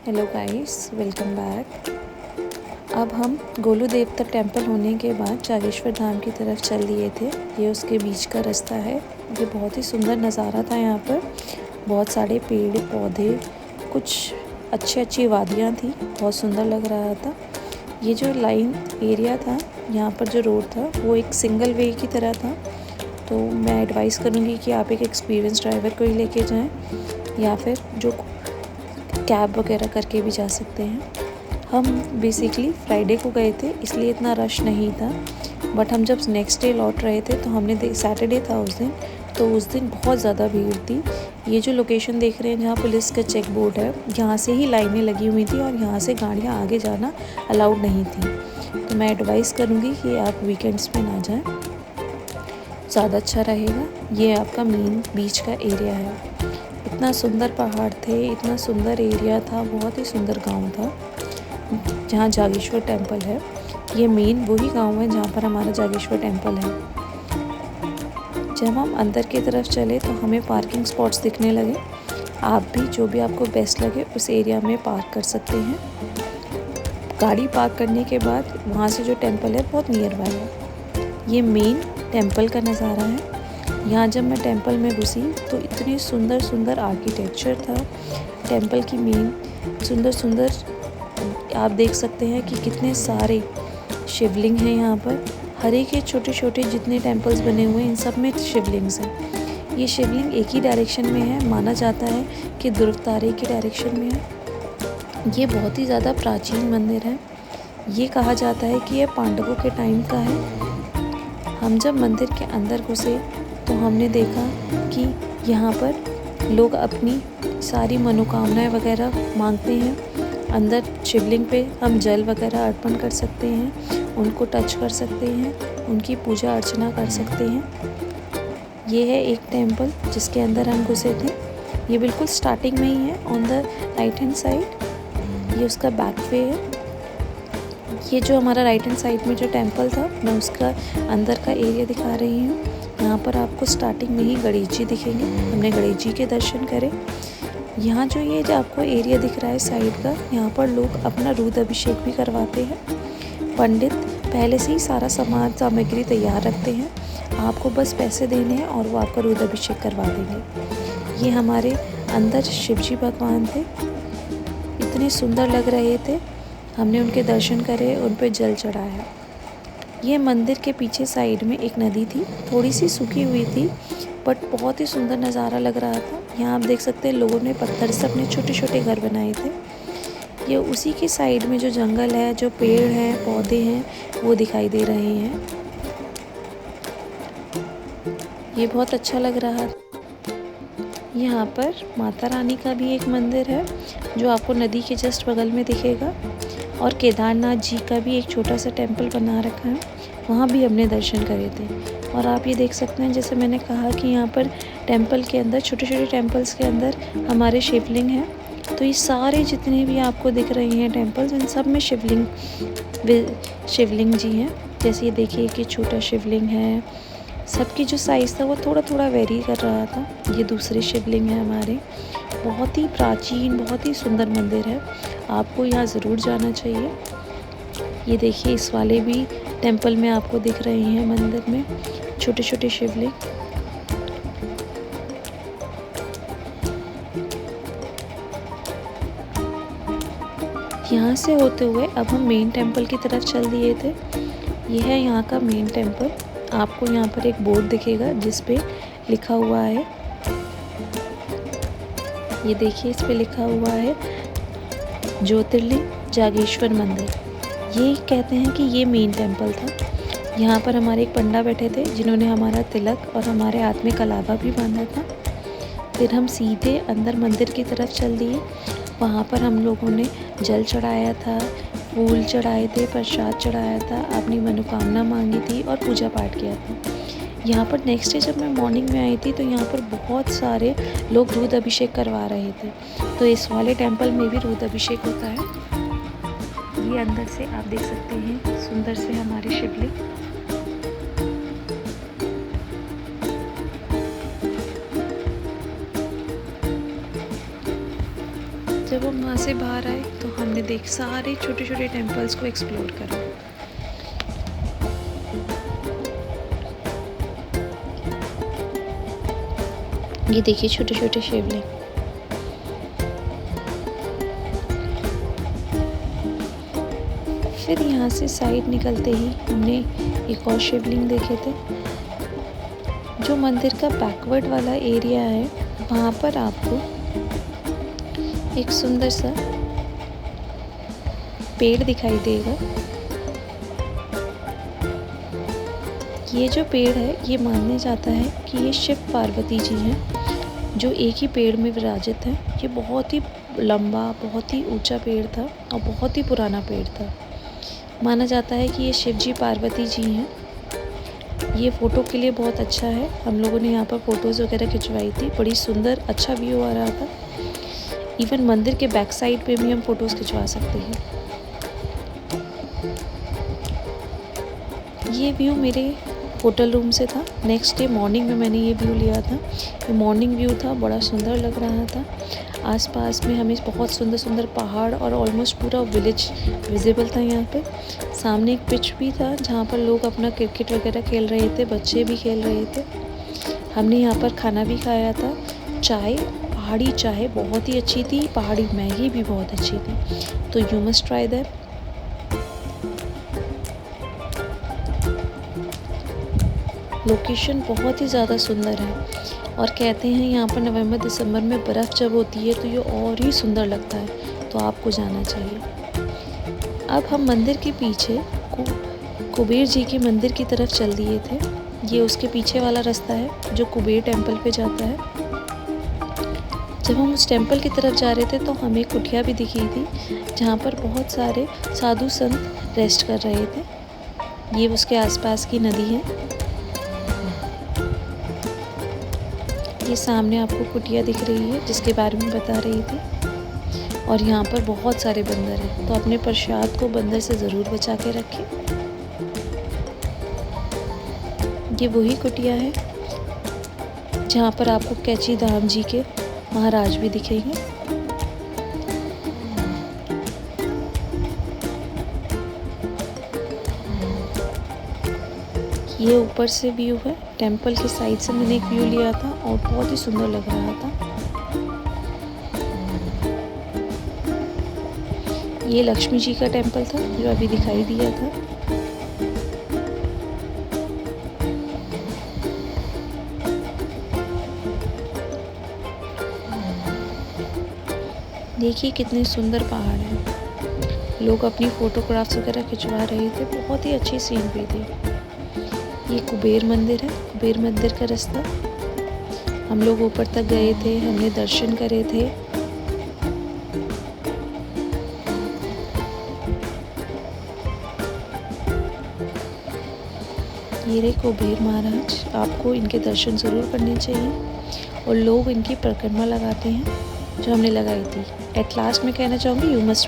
Hello guys, welcome back. अब हम गोलू देवता टेम्पल होने के बाद जागेश्वर धाम की तरफ चल दिए थे। ये उसके बीच का रास्ता है। ये बहुत ही सुंदर नज़ारा था। यहाँ पर बहुत सारे पेड़ पौधे, कुछ अच्छी वादियाँ थी। बहुत सुंदर लग रहा था। ये जो लाइन एरिया था, यहाँ पर जो रोड था वो एक सिंगल वे की तरह था। तो मैं एडवाइस करूँगी कि आप एक एक्सपीरियंस ड्राइवर को ही लेके जाएं, या फिर जो कैब वगैरह करके भी जा सकते हैं। हम बेसिकली फ्राइडे को गए थे, इसलिए इतना रश नहीं था। बट हम जब नेक्स्ट डे लौट रहे थे तो हमने सैटरडे था उस दिन, तो उस दिन बहुत ज़्यादा भीड़ थी। ये जो लोकेशन देख रहे हैं जहाँ पुलिस का चेक बोर्ड है, यहाँ से ही लाइनें लगी हुई थी और यहाँ से गाड़ियाँ आगे जाना अलाउड नहीं थी। तो मैं एडवाइस करूँगी कि आप वीकेंड्स में ना जाएँ, ज़्यादा अच्छा रहेगा। ये आपका मेन बीच का एरिया है। इतना सुंदर पहाड़ थे, इतना सुंदर एरिया था, बहुत ही सुंदर गांव था जहाँ जागेश्वर टेम्पल है। ये मेन वही गांव है जहाँ पर हमारा जागेश्वर टेम्पल है। जब हम अंदर की तरफ चले तो हमें पार्किंग स्पॉट्स दिखने लगे। आप भी जो भी आपको बेस्ट लगे उस एरिया में पार्क कर सकते हैं। गाड़ी पार्क करने के बाद वहाँ से जो टेम्पल है बहुत नियर बाय है। ये मेन टेम्पल का नज़ारा है। यहाँ जब मैं टेंपल में घुसी तो इतनी सुंदर आर्किटेक्चर था टेंपल की। मेन सुंदर आप देख सकते हैं कि कितने सारे शिवलिंग हैं यहाँ पर। हर एक के छोटे जितने टेंपल्स बने हुए हैं इन सब में शिवलिंग्स हैं। ये शिवलिंग एक ही डायरेक्शन में है। माना जाता है कि ध्रुव तारे की डायरेक्शन में है। ये बहुत ही ज़्यादा प्राचीन मंदिर है। ये कहा जाता है कि यह पांडवों के टाइम का है। हम जब मंदिर के अंदर घुसे तो हमने देखा कि यहाँ पर लोग अपनी सारी मनोकामनाएं वगैरह मांगते हैं। अंदर शिवलिंग पे हम जल वगैरह अर्पण कर सकते हैं, उनको टच कर सकते हैं, उनकी पूजा अर्चना कर सकते हैं। ये है एक टेंपल जिसके अंदर हम घुसे थे। ये बिल्कुल स्टार्टिंग में ही है, on the right hand side. ये उसका बैक वे है। ये जो हमारा राइट हैंड साइड में जो टेंपल था, मैं उसका अंदर का एरिया दिखा रही हूँ। यहाँ पर आपको स्टार्टिंग में ही गणेश जी दिखेंगे। हमने गणेश जी के दर्शन करे। यहाँ जो ये जो आपको एरिया दिख रहा है साइड का, यहाँ पर लोग अपना रुद्र अभिषेक भी करवाते हैं। पंडित पहले से ही सारा सामान सामग्री तैयार रखते हैं। आपको बस पैसे देने हैं और वो आपका रुद्र अभिषेक करवा देंगे। ये हमारे अंदर शिव जी भगवान थे, इतने सुंदर लग रहे थे। हमने उनके दर्शन करे, उन पर जल चढ़ाया। ये मंदिर के पीछे साइड में एक नदी थी, थोड़ी सी सूखी हुई थी बट बहुत ही सुंदर नज़ारा लग रहा था। यहाँ आप देख सकते हैं लोगों ने पत्थर से अपने छोटे घर बनाए थे। ये उसी के साइड में जो जंगल है, जो पेड़ हैं, पौधे हैं, वो दिखाई दे रहे हैं। ये बहुत अच्छा लग रहा है। यहाँ पर माता रानी का भी एक मंदिर है जो आपको नदी के जस्ट बगल में दिखेगा। और केदारनाथ जी का भी एक छोटा सा टेंपल बना रखा है, वहाँ भी हमने दर्शन करे थे। और आप ये देख सकते हैं, जैसे मैंने कहा कि यहाँ पर टेंपल के अंदर, छोटे टेंपल्स के अंदर हमारे शिवलिंग हैं। तो ये सारे जितने भी आपको दिख रहे हैं टेंपल्स, इन सब में शिवलिंग जी हैं। जैसे ये देखिए कि छोटा शिवलिंग है। सबकी जो साइज़ था वो थोड़ा वेरी कर रहा था। ये दूसरे शिवलिंग है हमारे। बहुत ही प्राचीन, बहुत ही सुंदर मंदिर है। आपको यहाँ ज़रूर जाना चाहिए। ये देखिए इस वाले भी टेंपल में आपको दिख रहे हैं मंदिर में छोटे शिवलिंग। यहाँ से होते हुए अब हम मेन टेंपल की तरफ चल दिए थे। ये है यहाँ का मेन टेंपल। आपको यहाँ पर एक बोर्ड दिखेगा जिस पे लिखा हुआ है, ये देखिए इस पे लिखा हुआ है ज्योतिर्लिंग जागेश्वर मंदिर। ये कहते हैं कि ये मेन टेंपल था। यहाँ पर हमारे एक पंडा बैठे थे जिन्होंने हमारा तिलक और हमारे हाथ में कलावा भी बांधा था। फिर हम सीधे अंदर मंदिर की तरफ चल दिए। वहाँ पर हम लोगों ने जल चढ़ाया था, फूल चढ़ाए थे, प्रसाद चढ़ाया था, अपनी मनोकामना मांगी थी और पूजा पाठ किया था। यहाँ पर नेक्स्ट डे जब मैं मॉर्निंग में आई थी तो यहाँ पर बहुत सारे लोग रुद्र अभिषेक करवा रहे थे। तो इस वाले टेंपल में भी रुद्र अभिषेक होता है। ये अंदर से आप देख सकते हैं सुंदर से हमारे शिवलिंग। जब हम वहाँ से बाहर आए तो हमने सारे छोटे छोटे टेम्पल्स को एक्सप्लोर करा। ये देखिए छोटे छोटे शिवलिंग। फिर यहाँ से साइड निकलते ही हमने एक और शिवलिंग देखे थे। जो मंदिर का बैकवर्ड वाला एरिया है वहाँ पर आपको एक सुंदर सा पेड़ दिखाई देगा। ये जो पेड़ है ये मानने जाता है कि ये शिव पार्वती जी हैं जो एक ही पेड़ में विराजित हैं। ये बहुत ही लंबा, बहुत ही ऊंचा पेड़ था और बहुत ही पुराना पेड़ था। माना जाता है कि ये शिव जी पार्वती जी हैं। ये फ़ोटो के लिए बहुत अच्छा है। हम लोगों ने यहाँ पर फ़ोटोज़ वगैरह खिंचवाई थी। बड़ी सुंदर अच्छा व्यू आ रहा था। इवन मंदिर के बैक साइड पे भी हम फ़ोटोज़ खिंचवा सकते हैं। ये व्यू मेरे होटल रूम से था। नेक्स्ट डे मॉर्निंग में मैंने ये व्यू लिया था। ये मॉर्निंग व्यू था, बड़ा सुंदर लग रहा था। आसपास में हमें बहुत सुंदर सुंदर पहाड़ और ऑलमोस्ट पूरा विलेज विजिबल था। यहाँ पे सामने एक पिच भी था जहाँ पर लोग अपना क्रिकेट वगैरह खेल रहे थे, बच्चे भी खेल रहे थे। हमने यहाँ पर खाना भी खाया था। चाय, पहाड़ी चाय बहुत ही अच्छी थी। पहाड़ी मैगी भी बहुत अच्छी थी। तो you must try that. Location बहुत ही ज़्यादा सुंदर है और कहते हैं यहाँ पर नवंबर दिसंबर में बर्फ़ जब होती है तो ये और ही सुंदर लगता है। तो आपको जाना चाहिए। अब हम मंदिर के पीछे कुबेर जी के मंदिर की तरफ चल दिए थे। ये उसके पीछे वाला रास्ता है जो कुबेर टेम्पल पे जाता है। जब हम उस टेम्पल की तरफ जा रहे थे तो हमें कुटिया भी दिखी थी जहाँ पर बहुत सारे साधु संत रेस्ट कर रहे थे। ये उसके आसपास की नदी है। ये सामने आपको कुटिया दिख रही है जिसके बारे में बता रही थी। और यहाँ पर बहुत सारे बंदर हैं तो अपने प्रसाद को बंदर से ज़रूर बचा के रखें। ये वही कुटिया है जहाँ पर आपको कैची धाम जी के महाराज भी दिखेंगे। ये ऊपर से व्यू है। टेम्पल के साइड से मैंने एक व्यू लिया था और बहुत ही सुंदर लग रहा था। ये लक्ष्मी जी का टेम्पल था जो अभी दिखाई दिया था। देखिए कितने सुंदर पहाड़ हैं। लोग अपनी फ़ोटोग्राफ्स वगैरह खिंचवा रहे थे। बहुत ही अच्छी सीन भी थी। ये कुबेर मंदिर है। कुबेर मंदिर का रास्ता। हम लोग ऊपर तक गए थे, हमने दर्शन करे थे। ये रहे कुबेर महाराज। आपको इनके दर्शन ज़रूर करने चाहिए और लोग इनकी परिक्रमा लगाते हैं जो हमने लगाई थी। एट लास्ट में कहना चाहूँगी यू मस्ट